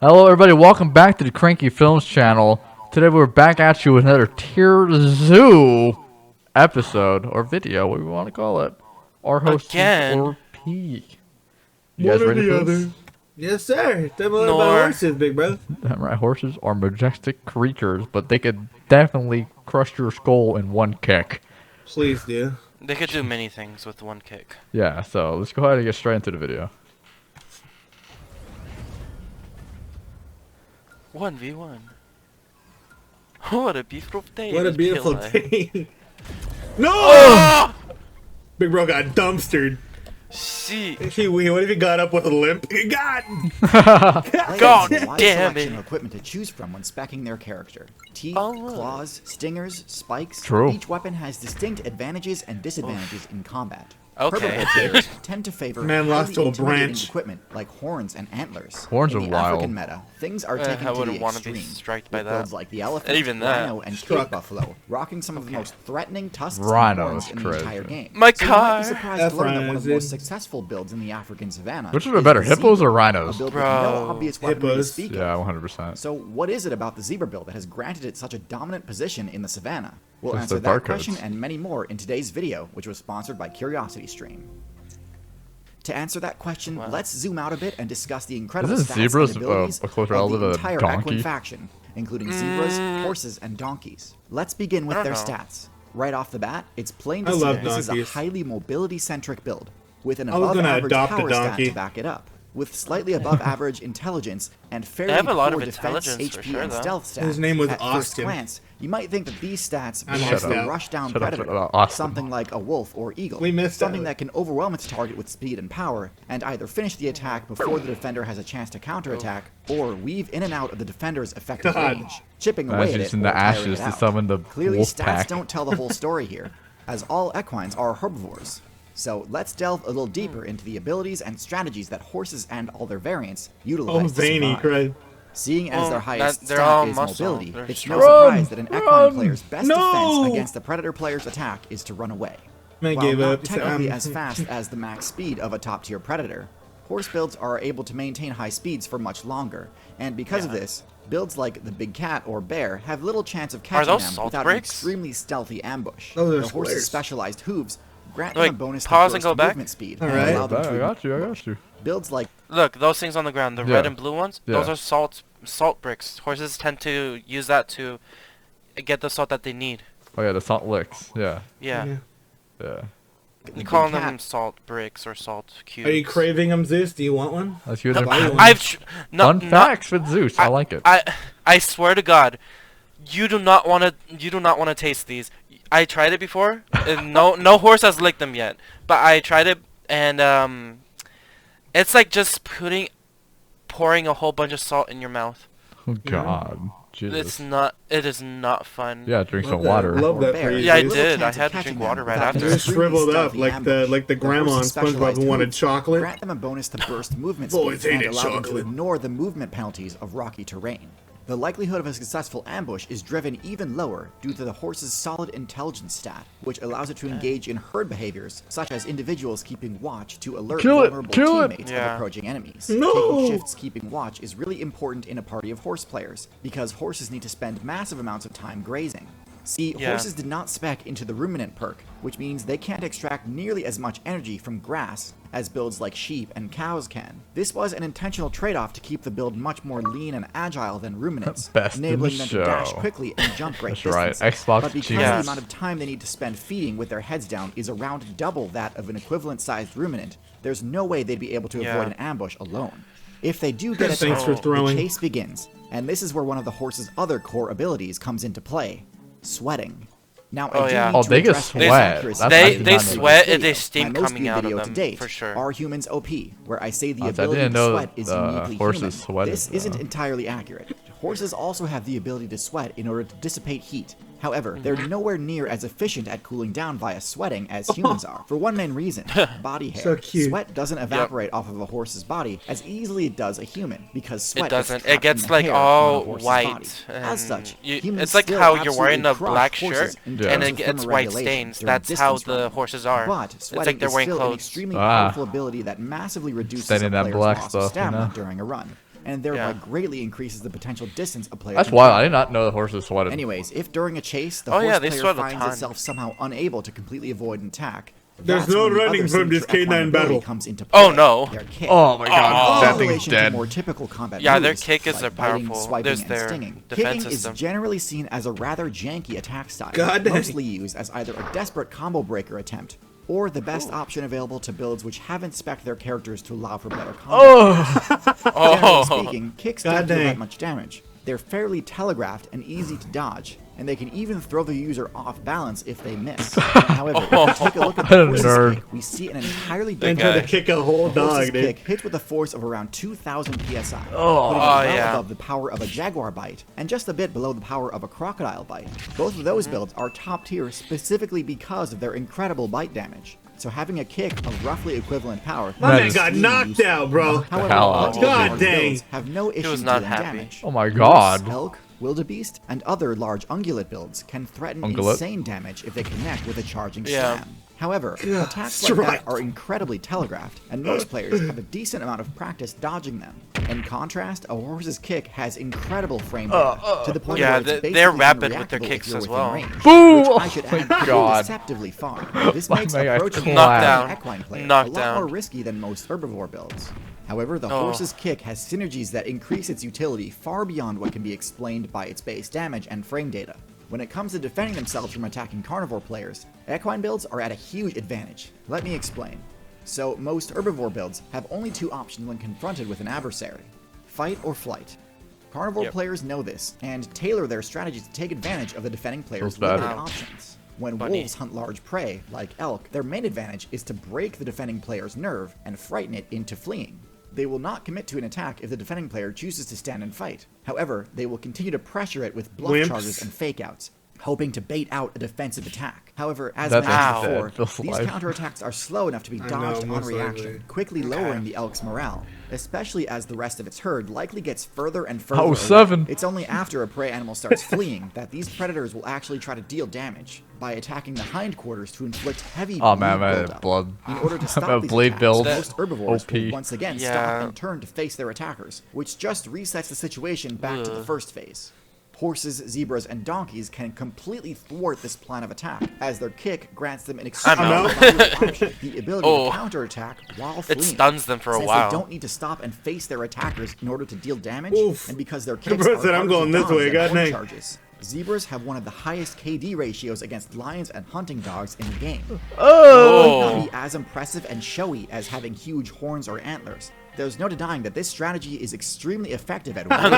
Hello everybody, welcome back to the Cranky Films channel. Today we're back at you with another Tier Zoo episode, or video, what we want to call it. Our host Again? or P. You guys One or ready the for this? other. Yes, sir. Tell me all Nor. about horses, big brother. Damn right, horses are majestic creatures, but they could definitely crush your skull in one kick. Please do. They could do many things with one kick. Yeah, so let's go ahead and get straight into the video. 1v1. What a beautiful day. What a it is, beautiful PLA. day. No! Oh! Big bro got dumpstered. See. What if he got up with a limp? God! God Players have a wide damn selection it. of equipment to choose from when speccing their character. Teeth, Oh, look. claws, stingers, spikes. True. Each weapon has distinct advantages and disadvantages in combat. Okay. Herbivore players tend to favor Man lost highly to a intimidating branch. equipment like horns and antlers. Horns in are the wild. African meta, things are taken I to wouldn't the want to be extreme. striked by with that. builds like the elephant, Even that. rhino, and Struck. cave buffalo, rocking some of the most threatening tusks Rhino and horns is in the crazy. entire game. My So you might car. be surprised to learn that one of the most F-Rising. successful builds in the African savannah. Which would be is better, the hippos zebra, or rhinos? a build with Bro. no obvious weaponry to Hippos. speak of. Yeah, 100%. So what is it about the zebra build that has granted it such a dominant position in the savannah? We'll Just answer the that barcodes. question and many more in today's video, which was sponsored by CuriosityStream. To answer that question, Wow. let's zoom out a bit and discuss the incredible Isn't stats zebras, and abilities a closer of relative the to a entire donkey? equine faction, including zebras, horses, and donkeys. Let's begin with I their don't know. stats. Right off the bat, it's plain to I see love that this is a donkeys. highly mobility-centric build, with an I was gonna above-average adopt a power stat donkey. to back it up. With slightly above-average intelligence and fairly have a lot poor of defense, intelligence for HP, sure, and though. stealth stats. His name was At first Austin. glance, you might think that these stats I belong missed to a out. rush-down Shut up, predator, Austin. something like a wolf or eagle, We missed something out. that can overwhelm its target with speed and power, and either finish the attack before the defender has a chance to counterattack, or weave in and out of the defender's effective God. range, chipping Nice, away at it using or the tiring ashes it to out. summon the Clearly, wolf stats pack. don't tell the whole story here, as all equines are herbivores. So let's delve a little deeper into the abilities and strategies that horses and all their variants utilize Oh, to zany, survive. cried. Seeing as Well, their highest they're stat all is muscle. mobility, They're it's strong. no surprise that an Run! equine player's best No! defense against the predator player's attack is to run away. Man While gave not up. He said, technically "I'm-" as fast as the max speed of a top-tier predator, horse builds are able to maintain high speeds for much longer, and because of Yeah. this, builds like the big cat or bear have little chance of Are catching those them salt without bricks? an extremely stealthy ambush. Those are The horse's squares. specialized hooves grant Like, them a bonus to pause and burst go back? movement speed All and right. allow them I to got you. builds like Look, those things on the ground, the Yeah. red and blue ones, those Yeah. are salt bricks. Horses tend to use that to get the salt that they need. Oh yeah, the salt licks. Yeah, Yeah. Yeah. yeah. the You big call cat. them salt bricks or salt cubes. Are you craving them, Zeus? Do you want one? Let's hear No, the buy one. fun facts with Zeus. I like it. I swear to God, you do not want to taste these. I tried it before, and no horse has licked them yet. But I tried it, and it's like just pouring a whole bunch of salt in your mouth. Oh God, Jesus. It is not fun. Yeah, drink some Love that. water. Love or that bear for you, Yeah, I Zeus. little did. I chance of had to catching drink water them right without after. an You're extremely shriveled up stealthy like the ambush. grandma on horse's SpongeBob who specialized wanted hooves chocolate. grant them a bonus to burst movement Boys speed and hated allow them to chocolate. ignore the movement penalties of rocky terrain. The likelihood of a successful ambush is driven even lower due to the horse's solid intelligence stat, which allows it to engage in herd behaviors, such as individuals keeping watch to alert Kill it, vulnerable kill it. teammates Yeah. of approaching enemies. No! Taking shifts keeping watch is really important in a party of horse players, because horses need to spend massive amounts of time grazing. See, Yeah. horses did not spec into the ruminant perk, which means they can't extract nearly as much energy from grass as builds like sheep and cows can. This was an intentional trade-off to keep the build much more lean and agile than ruminants, Best in enabling the them to dash show. quickly and jump great That's right, distances. Xbox But because Genius. the amount of time they need to spend feeding with their heads down is around double that of an equivalent-sized ruminant, there's no way they'd be able to Yeah. avoid an ambush alone. If they do get Thanks for attacked, throwing. the chase begins, and this is where one of the horse's other core abilities comes into play: sweating. Now, Oh, I do yeah. need Oh, to they can address horse sweat. accuracy. That's- I They did they not know sweat Video, and they steam my most coming viewed out of video them to date, for sure. Are humans OP? Where I say the I ability didn't to know sweat is uniquely horses human. sweated, This isn't though. entirely accurate. Horses also have the ability to sweat in order to dissipate heat. However, they're nowhere near as efficient at cooling down via sweating as humans are. For one main reason, body hair. So cute. Sweat doesn't evaporate off of a horse's body as easily as it does a human, because sweat It doesn't. gets It trapped in gets the like hair on a all horse's white. body. As such, humans It's like still how you're wearing a absolutely black crush shirt horses in Yeah. and terms it of gets white thermoregulation stains. during That's how distance the running. horses are. But It's sweating like they're is wearing still an clothes. extremely Ah. powerful ability that massively reduces Staying a in that player's black loss stuff, of you stamina know? during a run. and thereby Yeah. greatly increases the potential distance a player That's can wild. travel. I did not know the horses sweated. Anyways, if during a chase the Oh, horse yeah, they player sweat a finds ton. itself somehow unable to completely avoid an attack, There's that's no when the running other from this signature equine K9 ability battle. comes into Oh, play, no. their kick. Oh my god, Oh. that In thing's relation to dead. more typical combat Yeah, their moves, kick is like their biting, powerful. swiping, There's and their stinging. defense Kicking system. is generally seen as a rather janky attack style, God dang. mostly used as either a desperate combo breaker attempt or the best option available to builds which haven't spec'd their characters to allow for better combat. Oh, Generally Oh, speaking, kicks God don't deal dang. that much damage. They're fairly telegraphed and easy to dodge, and they can even throw the user off balance if they miss. However, if you take a look at What a the horse's nerd. kick, we see an entirely And different try to guy. kick a whole the horse's dog, dude. kick hits with a force of around 2,000 psi, Oh. putting it Oh, well yeah. above the power of a jaguar bite, and just a bit below the power of a crocodile bite. Both of those builds are top tier specifically because of their incredible bite damage. So having a kick of roughly equivalent power. My man is got knocked out, bro. However, hell much out. of the God large dang. builds have no issue was not dealing happy. damage. Oh my Moose, God. elk, wildebeest, and other large ungulate builds can threaten Ungulate? insane damage if they connect with a charging Yeah. slam. However, attacks like right. that are incredibly telegraphed, and most players have a decent amount of practice dodging them. In contrast, a horse's kick has incredible frame data, to the point Yeah, where it's they're basically rapid with their unreactable if kicks you're as within well. range, Boom! which I should Oh my add could go God. deceptively far. This My makes man got approaching clapped. Knockdown. an equine player a Knockdown. lot more risky than most herbivore builds. However, the Oh. horse's kick has synergies that increase its utility far beyond what can be explained by its base damage and frame data. When it comes to defending themselves from attacking carnivore players, equine builds are at a huge advantage. Let me explain. So, most herbivore builds have only two options when confronted with an adversary: fight or flight. Carnivore Yep. players know this, and tailor their strategies to take advantage of the defending player's Feels bad. limited Ouch. options. When Funny. wolves hunt large prey, like elk, their main advantage is to break the defending player's nerve and frighten it into fleeing. They will not commit to an attack if the defending player chooses to stand and fight. However, they will continue to pressure it with bluff Wimps. charges and fake outs, hoping to bait out a defensive attack. However, as That's mentioned actually before, dead. Feels these alive. counterattacks are slow enough to be know, dodged on most reaction, likely. quickly lowering the elk's morale, especially as the rest of its herd likely gets further and further Oh, away. 7. It's only after a prey animal starts fleeing that these predators will actually try to deal damage by attacking the hindquarters to inflict heavy Oh man, bleed my buildup. blood. In order to My stop these bleed attacks, build. most herbivores OP. will once again Yeah. stop and turn to face their attackers, which just resets the situation back to the first phase. Horses, zebras, and donkeys can completely thwart this plan of attack, as their kick grants them an extremely out. valuable option, the ability Oh. to counterattack while fleeing. It stuns them for a Since while. they don't need to stop and face their attackers in order to deal damage, Oof. and because their kicks Bro are said, "I'm harder going to this dodge way, than god horn dang." charges. Zebras have one of the highest KD ratios against lions and hunting dogs in the game. Oh! Might not be as impressive and showy as having huge horns or antlers. There's no denying that this strategy is extremely effective at winning.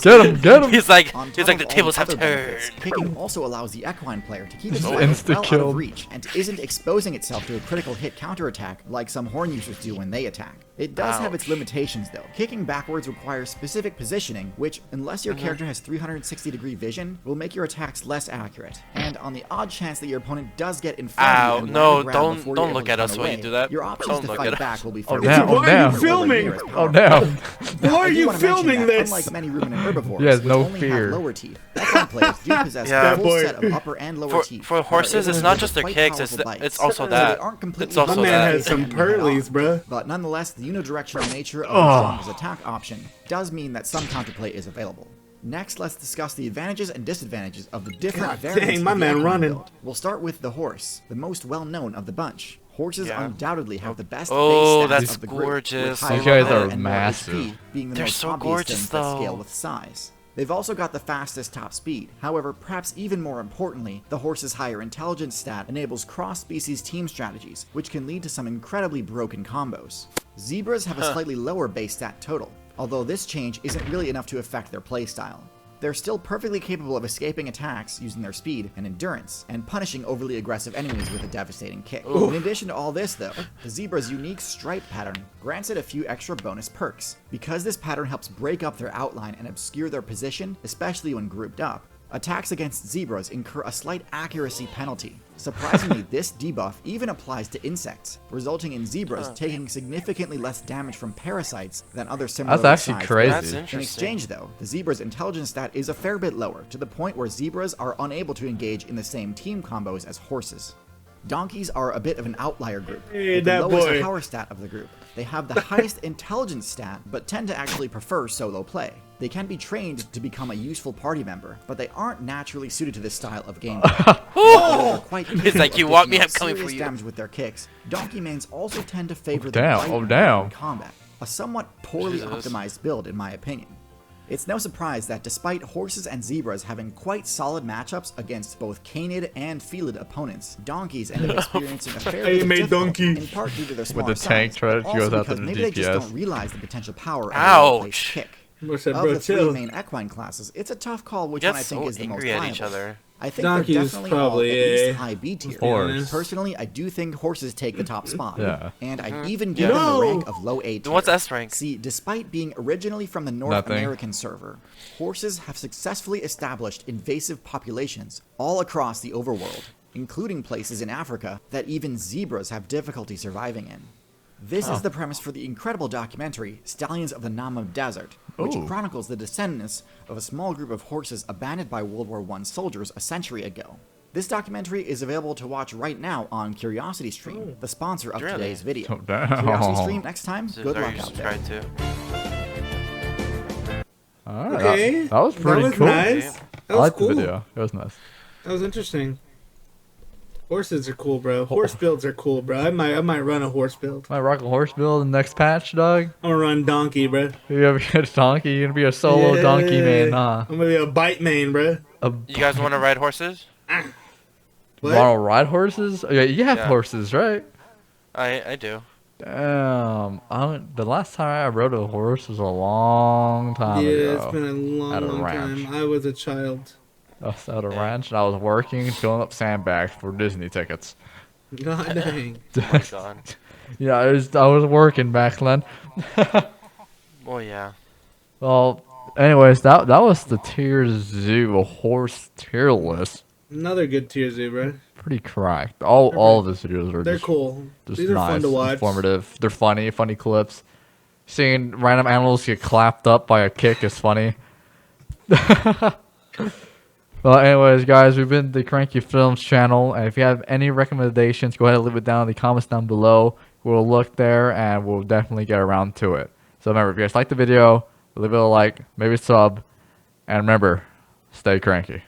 Get him! Get him! He's like, On he's top like of the all tables have other benefits, turned. Kicking also allows the equine player to keep its Just weapon well out insta-killed. of reach and isn't exposing itself to a critical hit counterattack like some horn users do when they attack. It does have its Ouch. limitations though. Kicking backwards requires specific positioning, which, unless Mm-hmm. your character has 360-degree vision, will make your attacks less accurate. And on the odd chance that your opponent does get in front Ow, of you and no, land the ground don't- before don't you're look able at to us run when you away, do that. your options Don't to look fight at us. back will be Oh, fairly damn, limited. oh, Why are you damn. filming? Oh damn! Why are I do you wanna mention filming that, this? Unlike many ruminant herbivores, He has which no only fear. have lower teeth, equine players do possess Yeah. a full Boy. set of upper and lower teeth. For that are horses, able it's to not deliver just their quite kicks, powerful bites. it's also So that. they aren't completely It's also My man that. has some and head off. pearlies, bruh. But nonetheless, the unidirectional nature of the strongest attack option does mean that some counterplay is available. Next, let's discuss the advantages and disadvantages of the different God variants dang, of my the man equine running. build. We'll start with the horse, the most well-known of the bunch. Horses Yeah. undoubtedly have the best Oh, base stats that's of the group, with gorgeous. higher These guys power are and more massive. HP being the They're most so obvious gorgeous, things that scale though. with size. They've also got the fastest top speed. However, perhaps even more importantly, the horse's higher intelligence stat enables cross-species team strategies, which can lead to some incredibly broken combos. Zebras have a slightly lower base stat total, although this change isn't really enough to affect their playstyle. They're still perfectly capable of escaping attacks using their speed and endurance, and punishing overly aggressive enemies with a devastating kick. In addition to all this though, the zebra's unique stripe pattern grants it a few extra bonus perks. Because this pattern helps break up their outline and obscure their position, especially when grouped up, attacks against zebras incur a slight accuracy penalty. Surprisingly, this debuff even applies to insects, resulting in zebras taking significantly less damage from parasites than other similar That's actually crazy. That's In interesting. exchange, though, the zebra's intelligence stat is a fair bit lower, to the point where zebras are unable to engage in the same team combos as horses. Donkeys are a bit of an outlier group, Hey, with the that lowest boy. power stat of the group. They have the highest intelligence stat, but tend to actually prefer solo play. They can be trained to become a useful party member, but they aren't naturally suited to this style of gameplay. They're quite It's like, capable you of want dishing me, out I'm coming for serious you. damage with their kicks. Donkey mains also tend to favor damn, the bite oh, mode damn. in combat, a somewhat poorly Jesus. optimized build in my opinion. It's no surprise that despite horses and zebras having quite solid matchups against both canid and felid opponents, donkeys end up experiencing a fair Hey, bit of mate, difficulty, donkey. in part due to their smaller the tank size, try but to goes also after because the maybe they just DPS. don't realize the potential power of a Ouch. well-placed kick. What's that, Of bro? the three Chill. main equine classes, it's a tough call which Get one I think so is the most angry at each viable. other. I think Donkeys they're definitely all probably, at least yeah. high B tier. Horse. Personally, I do think horses take the top spot. Yeah. And I even give them No. the rank of low A tier. Then what's S rank? See, despite being originally from the North Nothing. American server, horses have successfully established invasive populations all across the overworld, including places in Africa that even zebras have difficulty surviving in. This is the premise for the incredible documentary Stallions of the Namib Desert, which Ooh. chronicles the descendants of a small group of horses abandoned by World War I soldiers a century ago. This documentary is available to watch right now on CuriosityStream, the sponsor of Really? today's video. Oh, damn. CuriosityStream next time, So good are luck you out there. subscribed to? Alright, Okay. that was pretty that was cool. nice. That I was liked cool. the video. It was nice. That was interesting. Horses are cool, bro. Horse builds are cool, bro. I might run a horse build. Might rock a horse build in the next patch, dog. I'm gonna run donkey, bro. You gonna be a donkey? You gonna be a solo donkey man, huh? I'm gonna be a bite main, bro. You guys want to ride horses? What? Want to ride horses? Oh, yeah, you have Yeah. horses, right? I do. Damn. The last time I rode a horse was a long time Yeah, ago. it's been a long, At a long ranch. time. I was a child. I was at a ranch and I was working, filling up sandbags for Disney tickets. God dang. Oh my god. Yeah, I was working back then. Oh yeah. Well, anyways, that was the Tier Zoo horse tier list. Another good tier zoo, bro. Pretty cracked. All of his videos are They're just, cool. just These are nice, fun to watch. informative. They're funny clips. Seeing random animals get clapped up by a kick is funny. Well, anyways, guys, we've been the Cranky Films channel, and if you have any recommendations, go ahead and leave it down in the comments down below. We'll look there, and we'll definitely get around to it. So remember, if you guys like the video, leave it a like, maybe a sub, and remember, stay cranky.